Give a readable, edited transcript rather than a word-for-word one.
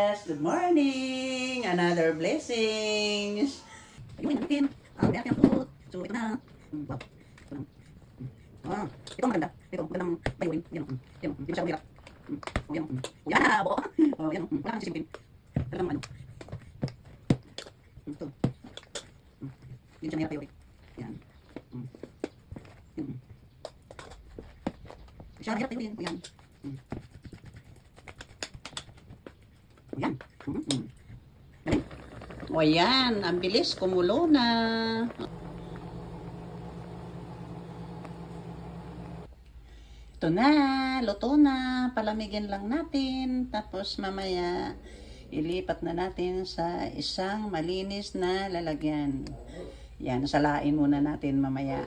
Yes, good morning! Another blessings! Ayun natin ang reaction food. So, ito na. Wow. Ito lang. Ito maganda. Ito, magandang bayuin. Yan. Yan. Hindi masyadong hirap. Yan. Yan na, bo. Yan. Wala kang sisipin. Talagang ano. Ito. Hindi siya hirap bayuin. Yan. Yan. Siya hirap bayuin. Yan. Yan. Galing. O yan, ang bilis, kumulo na. Ito na, luto na. Palamigin lang natin. Tapos mamaya, ilipat na natin sa isang malinis na lalagyan. Yan, salain muna natin mamaya.